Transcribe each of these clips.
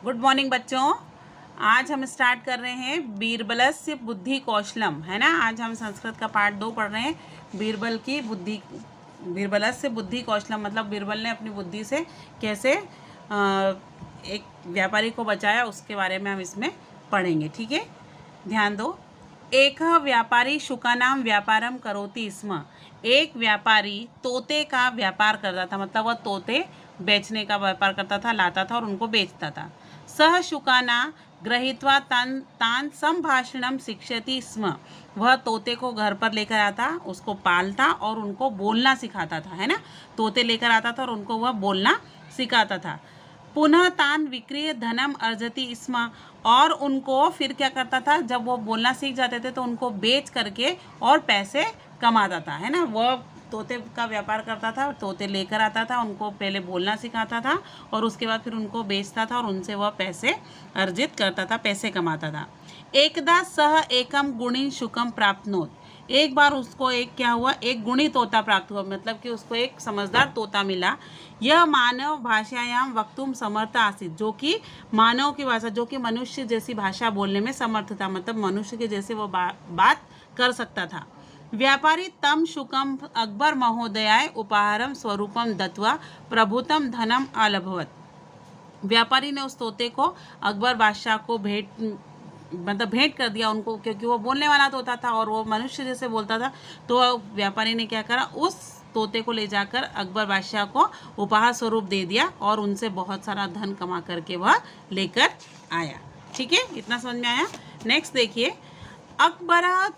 Good morning बच्चों। आज हम स्टार्ट कर रहे हैं बीरबलस्य बुद्धि कौशलम, है ना। आज हम संस्कृत का पार्ट 2 पढ़ रहे हैं। बीरबलस्य बुद्धि कौशलम मतलब बीरबल ने अपनी बुद्धि से कैसे एक व्यापारी को बचाया, उसके बारे में हम इसमें पढ़ेंगे। ठीक है, ध्यान दो। एक व्यापारी शुकानाम व्यापारम करोति स्म। एक व्यापारी तोते का व्यापार करता था, मतलब वह तोते बेचने का व्यापार करता था, लाता था और उनको बेचता था। सह शुकाना गृहीत्वा तान संभाषणम शिक्षति स्म। वह तोते को घर पर लेकर आता, उसको पालता और उनको बोलना सिखाता था, है ना। तोते लेकर आता था और उनको वह बोलना सिखाता था। पुनः तान विक्रिय धनम अर्जति स्म। और उनको फिर क्या करता था, जब वो बोलना सीख जाते थे तो उनको बेच करके और पैसे कमाता था, है ना। वह तोते का व्यापार करता था, तोते लेकर आता था, उनको पहले बोलना सिखाता था और उसके बाद फिर उनको बेचता था और उनसे वह पैसे अर्जित करता था, पैसे कमाता था। एकदा सह एकम गुणी शुकम प्राप्नोत। एक बार उसको एक क्या हुआ, एक गुणी तोता प्राप्त हुआ, मतलब कि उसको एक समझदार तोता मिला। यह मानव भाषायाम वक्तुम समर्थ आसीत, जो कि मानव की भाषा, जो कि मनुष्य जैसी भाषा बोलने में समर्थ था, मतलब मनुष्य के जैसे वो बात कर सकता था। व्यापारी तम शुकम अकबर महोदयाय उपहारम स्वरूपम दत्वा प्रभुतम धनम अलभवत। व्यापारी ने उस तोते को अकबर बादशाह को भेंट कर दिया उनको, क्योंकि वो बोलने वाला तोता था और वो मनुष्य जैसे बोलता था। तो व्यापारी ने क्या करा, उस तोते को ले जाकर अकबर बादशाह को उपहार स्वरूप दे दिया और उनसे बहुत सारा धन कमा करके वह लेकर आया। ठीक है, इतना समझ में आया। नेक्स्ट देखिए, अकबर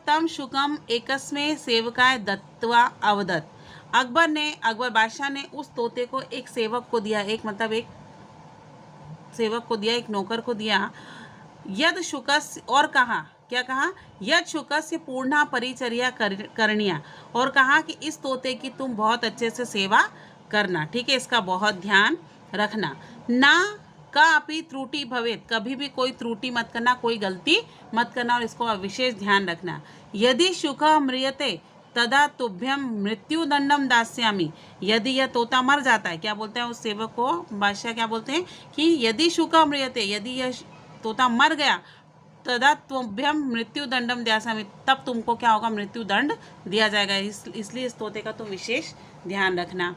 तम शुकम एकस्मे सेवकाय दत्वा अवदत। अकबर बादशाह ने उस तोते को एक सेवक को दिया, एक नौकर को दिया। यद शुकस्य, और कहा, क्या कहा, यद शुकस्य पूर्णा परिचर्या करनिया, और कहा कि इस तोते की तुम बहुत अच्छे से सेवा करना। ठीक है, इसका बहुत ध्यान रखना। ना का अपनी त्रुटि भवेत, कभी भी कोई त्रुटि मत करना, कोई गलती मत करना और इसको विशेष ध्यान रखना। यदि शुक म्रियते तदा तुभ्यम मृत्युदंडम दास्यामि। यदि यह तोता मर जाता है, क्या बोलते हैं उस सेवक को बादशाह, क्या बोलते हैं कि यदि शुक म्रियते, यदि यह तोता मर गया, तदा तुभ्यम मृत्युदंडम दास्यामि, तब तुमको क्या होगा, मृत्युदंड दिया जाएगा। इसलिए इस तोते का तुम विशेष ध्यान रखना।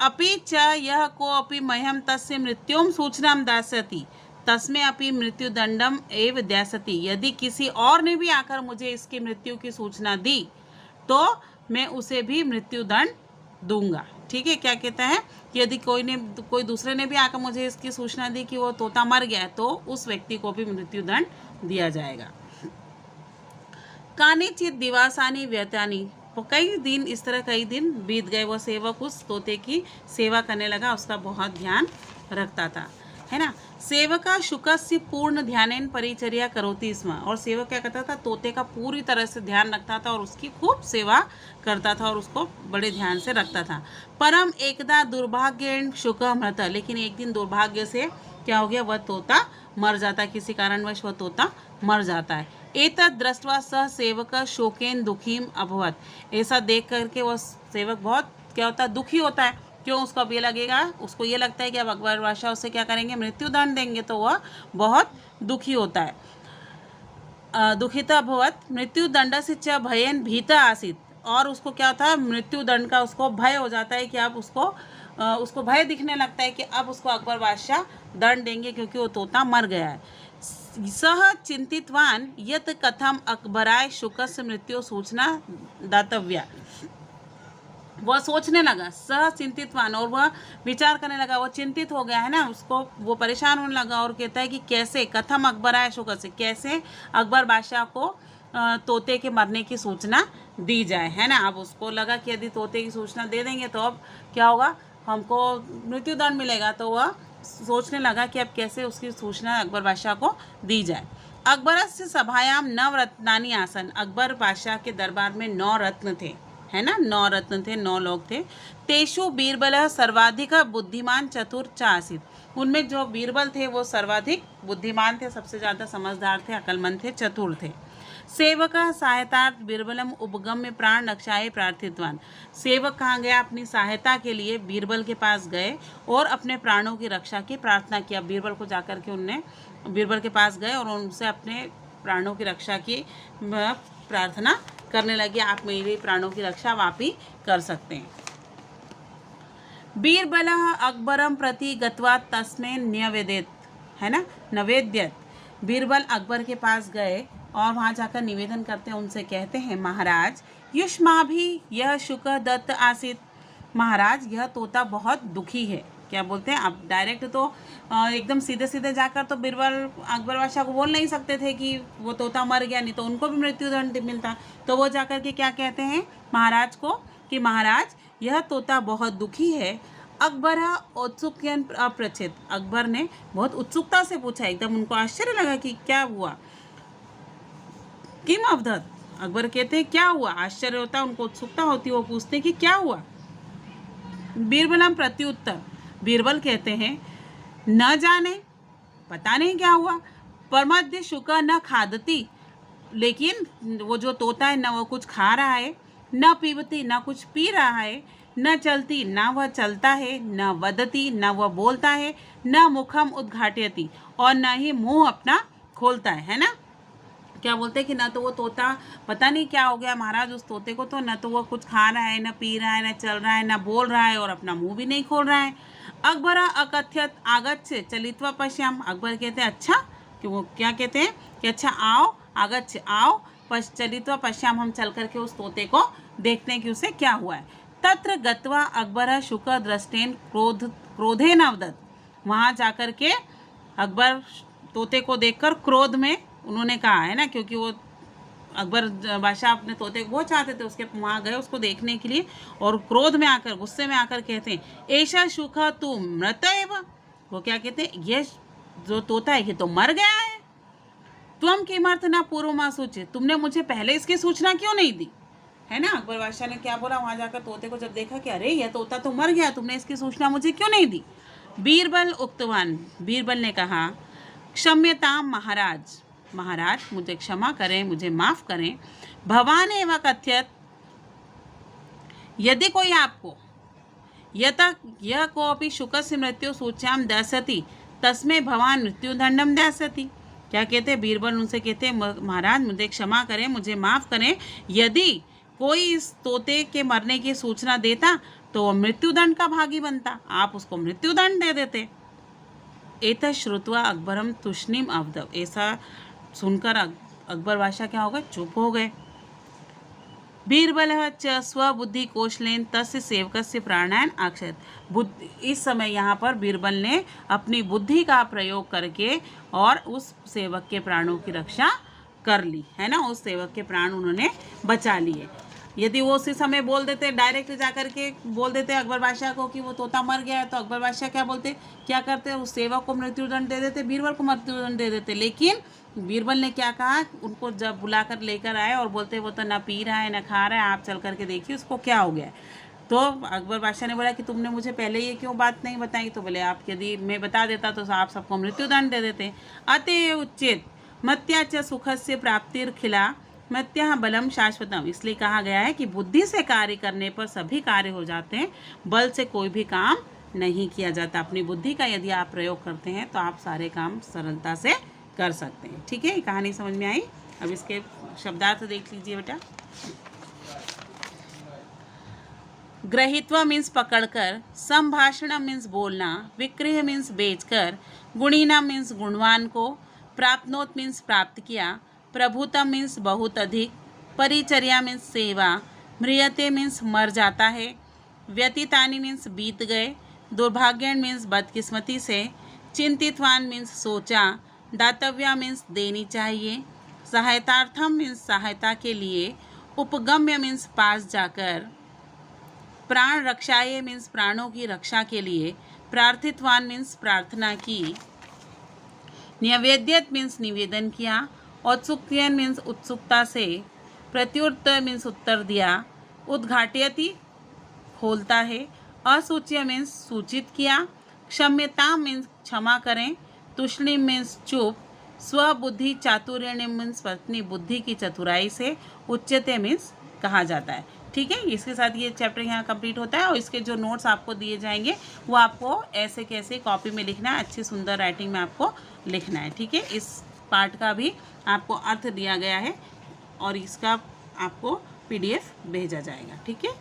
अपि च यह को अपि मह्यम तस्य मृत्युम सूचनाम दास्यति तस्मे अपि मृत्युदंडम एव दास्यति। यदि किसी और ने भी आकर मुझे इसकी मृत्यु की सूचना दी तो मैं उसे भी मृत्युदंड दूंगा। ठीक है, क्या कहता है, यदि कोई दूसरे ने भी आकर मुझे इसकी सूचना दी कि वो तोता मर गया है तो उस व्यक्ति को भी मृत्युदंड दिया जाएगा। कानिचित दिवासानी व्यतानी, कई दिन बीत गए। वो सेवक उस तोते की सेवा करने लगा, उसका बहुत ध्यान रखता था, है ना। सेवका शुकस्य पूर्ण ध्यानेन परिचर्या करोति स्म। और सेवक क्या करता था, तोते का पूरी तरह से ध्यान रखता था और उसकी खूब सेवा करता था और उसको बड़े ध्यान से रखता था। परम एकदा दुर्भाग्येन शुक मृत, लेकिन एक दिन दुर्भाग्य से क्या हो गया, वह तोता मर जाता है, किसी कारणवश वह तोता मर जाता है। एतत् दृष्ट्वा सह सेवक शोकेन दुखीम अभवत। ऐसा देख करके वह सेवक बहुत क्या होता है, दुखी होता है। क्यों, उसको अब ये लगेगा, उसको ये लगता है कि अब अकबर बादशाह उससे क्या करेंगे, मृत्युदंड देंगे, तो वह बहुत दुखी होता है। दुखित अभवत मृत्युदंड से च भयन भीता आसीत। और उसको क्या होता है, मृत्युदंड का उसको भय हो जाता है कि अब उसको भय दिखने लगता है कि अब उसको अकबर बादशाह दंड देंगे, क्योंकि वो तोता मर गया है। सह चिंतितवान यत कथम अकबराय शुकस्य मृत्यु सूचना दातव्या। वह सोचने लगा, सह चिंतितवान, और वह विचार करने लगा, वो चिंतित हो गया है ना, उसको वो परेशान होने लगा और कहता है कि कैसे कथम अकबराय शुकस्य, कैसे अकबर बादशाह को तोते के मरने की सूचना दी जाए, है ना। अब उसको लगा कि यदि तोते की सूचना दे देंगे तो अब क्या होगा, हमको मृत्युदंड मिलेगा। तो वह सोचने लगा कि अब कैसे उसकी सूचना अकबर बादशाह को दी जाए। अकबरस्य सभायाम नवरत्नानि आसन। अकबर बादशाह के दरबार में 9 रत्न थे, है ना, 9 रत्न थे, 9 लोग थे। तेषु बीरबल सर्वाधिक बुद्धिमान चतुर च आसीत। उनमें जो बीरबल थे वो सर्वाधिक बुद्धिमान थे, सबसे ज़्यादा समझदार थे, अक्लमंद थे, चतुर थे। सेवक सहायतार्थ बीरबलम उपगम्य प्राण रक्षाए प्रार्थितवान। सेवक कहाँ गया? अपनी सहायता के लिए बीरबल के पास गए और अपने प्राणों की रक्षा की प्रार्थना किया। बीरबल को जाकर के उनने बीरबल के पास गए और उनसे अपने प्राणों की रक्षा की प्रार्थना करने लगे, आप मेरे प्राणों की रक्षा आप ही कर सकते हैं। बीरबल अकबरम प्रति गत्वा तस्मै न्यवेदित, है ना, नवेद्यत। बीरबल अकबर के पास गए और वहाँ जाकर निवेदन करते हैं, उनसे कहते हैं, महाराज युष्माभि यह शुक दत्त आसित। महाराज यह तोता बहुत दुखी है। क्या बोलते हैं? अब डायरेक्ट तो एकदम सीधे सीधे जाकर तो बीरबल अकबर बादशाह को बोल नहीं सकते थे कि वो तोता मर गया, नहीं तो उनको भी मृत्युदंड मिलता। तो वो जाकर के क्या कहते हैं महाराज को कि महाराज यह तोता बहुत दुखी है। अकबर औत्सुक्यन अप्रचित। अकबर ने बहुत उत्सुकता से पूछा, एकदम उनको आश्चर्य लगा कि क्या हुआ। किम अवदत। अकबर कहते हैं क्या हुआ? आश्चर्य होता, उनको उत्सुकता होती, वो पूछते हैं कि क्या हुआ। बीरबलम प्रत्युत्तर। बीरबल कहते हैं न जाने, पता नहीं क्या हुआ। परमद्य शुक न खादती, लेकिन वो जो तोता है न वो कुछ खा रहा है, न पीबती न कुछ पी रहा है, न चलती न वह चलता है, न वदती न वह बोलता है, न मुखम उद्घाटयति और न ही मुंह अपना खोलता है ना। क्या बोलते हैं कि न तो वो तोता, पता नहीं क्या हो गया महाराज उस तोते को, तो न तो वो कुछ खा रहा है, न पी रहा है, न चल रहा है, न बोल रहा है और अपना मुंह भी नहीं खोल रहा है। अकबर अकथ्यत आगच्छ चलित्वा पश्याम। अकबर कहते हैं अच्छा, कि वो क्या कहते हैं कि अच्छा आओ, आगच्छ आओ, चलित्वा पश्याम, हम चल करके उस तोते को देखते हैं कि उसे क्या हुआ है। तत्र गत्वा अकबर शुक दृष्टेन क्रोधेन अवदत्। वहाँ जाकर के अकबर तोते को देखकर क्रोध में उन्होंने कहा, है ना, क्योंकि वो अकबर बादशाह अपने तोते को बहुत चाहते थे, उसके वहाँ गए उसको देखने के लिए और क्रोध में आकर, गुस्से में आकर कहते हैं ऐसा सुख तू मृत एव। वो क्या कहते हैं, ये जो तोता है ये तो मर गया है। तुम किमर्थ न पूर्व माँ सूचे, तुमने मुझे पहले इसकी सूचना क्यों नहीं दी, है ना। अकबर बादशाह ने क्या बोला, वहाँ जाकर तोते को जब देखा कि अरे यह तोता तो मर गया, तुमने इसकी सूचना मुझे क्यों नहीं दी। बीरबल उक्तवान। बीरबल ने कहा क्षम्यताम महाराज, महाराज मुझे क्षमा करें, मुझे माफ़ करें। भवान एवं कथ्यत, यदि कोई आपको यह कोपि शुकस्य मृत्यु सूच्याम दास्यति तस्मै भवान मृत्युदंडम दास्यति। क्या कहते हैं बीरबल उनसे कहते हैं महाराज मुझे क्षमा करें, मुझे माफ़ करें, यदि कोई इस तोते के मरने की सूचना देता तो वह मृत्युदंड का भागी बनता, आप उसको मृत्युदंड दे देते। एतत् श्रुत्वा अकबरम तुष्णीम अवदव। ऐसा सुनकर अकबर बादशाह क्या हो गए, चुप हो गए। बीरबल च स्वबुद्धि कौशलेन तस्य सेवकस्य प्राणान आक्षत। इस समय यहाँ पर बीरबल ने अपनी बुद्धि का प्रयोग करके और उस सेवक के प्राणों की रक्षा कर ली, है ना, उस सेवक के प्राण उन्होंने बचा लिए। यदि वो उसी समय बोल देते, डायरेक्ट जाकर के बोल देते अकबर बादशाह को कि वो तोता मर गया है, तो अकबर बादशाह क्या बोलते, क्या करते, उस सेवक को मृत्युदंड दे देते, बीरबल को मृत्युदंड दे देते। लेकिन बीरबल ने क्या कहा, उनको जब बुलाकर लेकर आए और बोलते वो तो ना पी रहा है ना खा रहा है, आप चल करके देखिए उसको क्या हो गया है। तो अकबर बादशाह ने बोला कि तुमने मुझे पहले ये क्यों बात नहीं बताई। तो बोले आप, यदि मैं बता देता तो आप सबको मृत्युदंड दे देते। अतएव उचित मत्याच सुखस्य प्राप्तिर्खिला मत्या बलम शाश्वतम। इसलिए कहा गया है कि बुद्धि से कार्य करने पर सभी कार्य हो जाते हैं, बल से कोई भी काम नहीं किया जाता। अपनी बुद्धि का यदि आप प्रयोग करते हैं तो आप सारे काम सरलता से कर सकते हैं। ठीक है, ये कहानी समझ में आई। अब इसके शब्दार्थ देख लीजिए बेटा। ग्रहित्वा मीन्स पकड़कर, संभाषण मीन्स बोलना, विक्रय मीन्स बेचकर, गुणीना मीन्स गुणवान को, प्राप्नोत मीन्स प्राप्त किया, प्रभुता मीन्स बहुत अधिक, परिचर्या मीन्स सेवा, म्रियते मीन्स मर जाता है, व्यतीतानि मीन्स बीत गए, दुर्भाग्यण मीन्स बदकिस्मती से, चिंतितवान मीन्स सोचा, दातव्या मीन्स देनी चाहिए, सहायतार्थम मीन्स सहायता के लिए, उपगम्य मीन्स पास जाकर, प्राण रक्षाए मीन्स प्राणों की रक्षा के लिए, प्रार्थितवान मीन्स प्रार्थना की, न्यवेद्यत मीन्स निवेदन किया, औत्सुक्यन मीन्स उत्सुकता से, प्रत्युत्तर मीन्स उत्तर दिया, उद्घाटयति खोलता है, असूच्य मीन्स सूचित किया, क्षम्यता मीन्स क्षमा करें, तुष्णीम मीन्स चुप, स्वबुद्धि चातुर्य मीन्स अपनी बुद्धि की चतुराई से, उच्चते मीन्स कहा जाता है। ठीक है, इसके साथ ये चैप्टर यहाँ कंप्लीट होता है और इसके जो नोट्स आपको दिए जाएंगे वो आपको ऐसे कैसे कॉपी में लिखना है, अच्छी सुंदर राइटिंग में आपको लिखना है। ठीक है, इस पार्ट का भी आपको अर्थ दिया गया है और इसका आपको PDF भेजा जाएगा। ठीक है।